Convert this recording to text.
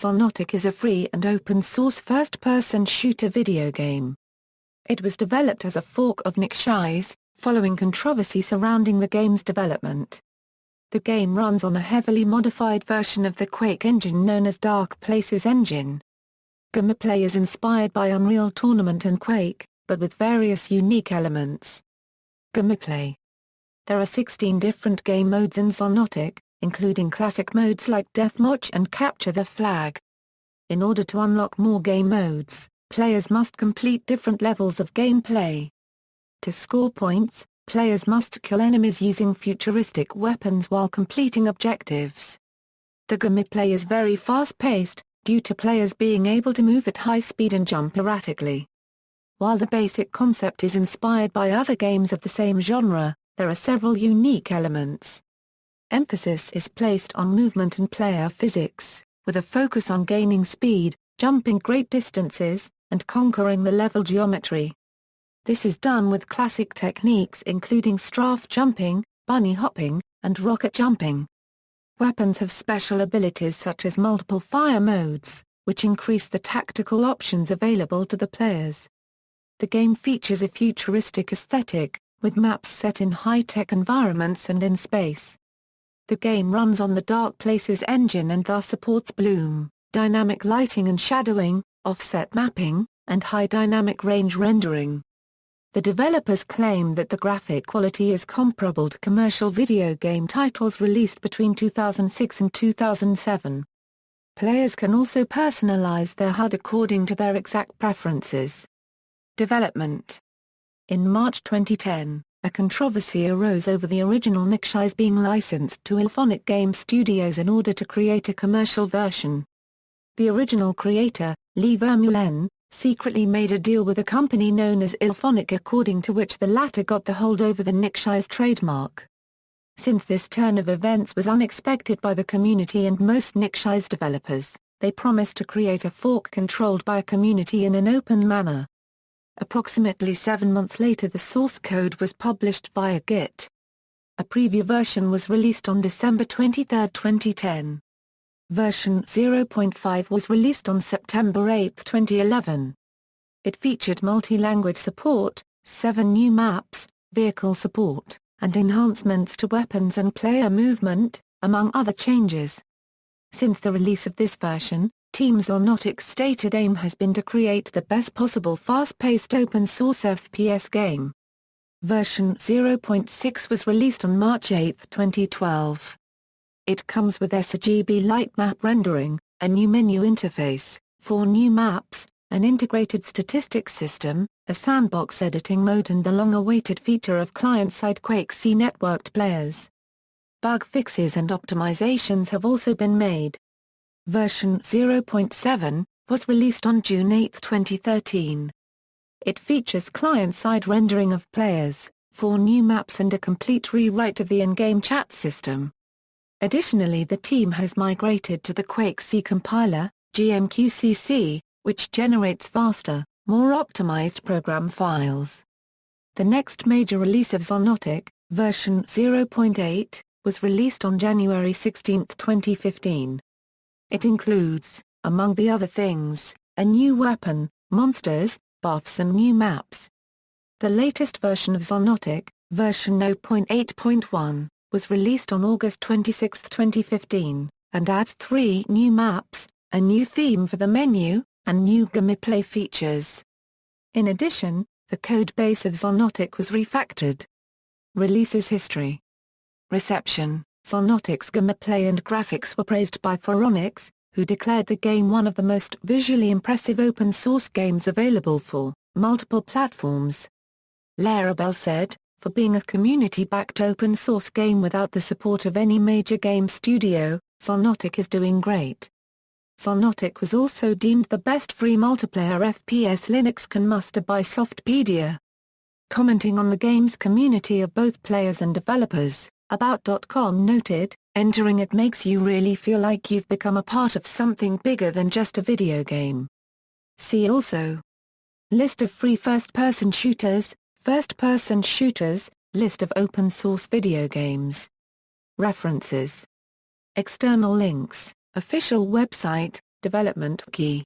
Xonotic is a free and open-source first-person shooter video game. It was developed as a fork of Nexuiz, following controversy surrounding the game's development. The game runs on a heavily modified version of the Quake engine known as DarkPlaces engine. Gameplay is inspired by Unreal Tournament and Quake, but with various unique elements. Gameplay. There are 16 different game modes in Xonotic, including classic modes like Deathmatch and Capture the Flag. In order to unlock more game modes, players must complete different levels of gameplay. To score points, players must kill enemies using futuristic weapons while completing objectives. The gameplay is very fast-paced, due to players being able to move at high speed and jump erratically. While the basic concept is inspired by other games of the same genre, there are several unique elements. Emphasis is placed on movement and player physics, with a focus on gaining speed, jumping great distances, and conquering the level geometry. This is done with classic techniques including strafe jumping, bunny hopping, and rocket jumping. Weapons have special abilities such as multiple fire modes, which increase the tactical options available to the players. The game features a futuristic aesthetic, with maps set in high-tech environments and in space. The game runs on the DarkPlaces engine and thus supports bloom, dynamic lighting and shadowing, offset mapping, and high dynamic range rendering. The developers claim that the graphic quality is comparable to commercial video game titles released between 2006 and 2007. Players can also personalize their HUD according to their exact preferences. Development. In March 2010, a controversy arose over the original Nexuiz being licensed to IllFonic Game Studios in order to create a commercial version. The original creator, Lee Vermeulen, secretly made a deal with a company known as IllFonic according to which the latter got the hold over the Nexuiz trademark. Since this turn of events was unexpected by the community and most Nexuiz developers, they promised to create a fork controlled by a community in an open manner. Approximately 7 months later the source code was published via Git. A preview version was released on December 23, 2010. Version 0.5 was released on September 8, 2011. It featured multi-language support, 7 new maps, vehicle support, and enhancements to weapons and player movement, among other changes. Since the release of this version, Team Xonotic's stated aim has been to create the best possible fast-paced open-source FPS game. Version 0.6 was released on March 8, 2012. It comes with sRGB light map rendering, a new menu interface, 4 new maps, an integrated statistics system, a sandbox editing mode and the long-awaited feature of client-side Quake-C networked players. Bug fixes and optimizations have also been made. Version 0.7 was released on June 8, 2013. It features client-side rendering of players, 4 new maps and a complete rewrite of the in-game chat system. Additionally, the team has migrated to the Quake-C compiler, GMQCC, which generates faster, more optimized program files. The next major release of Xonotic, version 0.8, was released on January 16, 2015. It includes, among the other things, a new weapon, monsters, buffs and new maps. The latest version of Xonotic, version 0.8.1, was released on August 26, 2015, and adds 3 new maps, a new theme for the menu, and new gameplay features. In addition, the codebase of Xonotic was refactored. Releases history. Reception. Xonotic's gameplay and graphics were praised by Phoronix, who declared the game one of the most visually impressive open-source games available for multiple platforms. Laravel said, "For being a community-backed open-source game without the support of any major game studio, Xonotic is doing great." Xonotic was also deemed the best free multiplayer FPS Linux can muster by Softpedia. Commenting on the game's community of both players and developers, About.com noted, "Entering it makes you really feel like you've become a part of something bigger than just a video game." See also: List of free first-person shooters, list of open-source video games. References. External links, official website, Development Wiki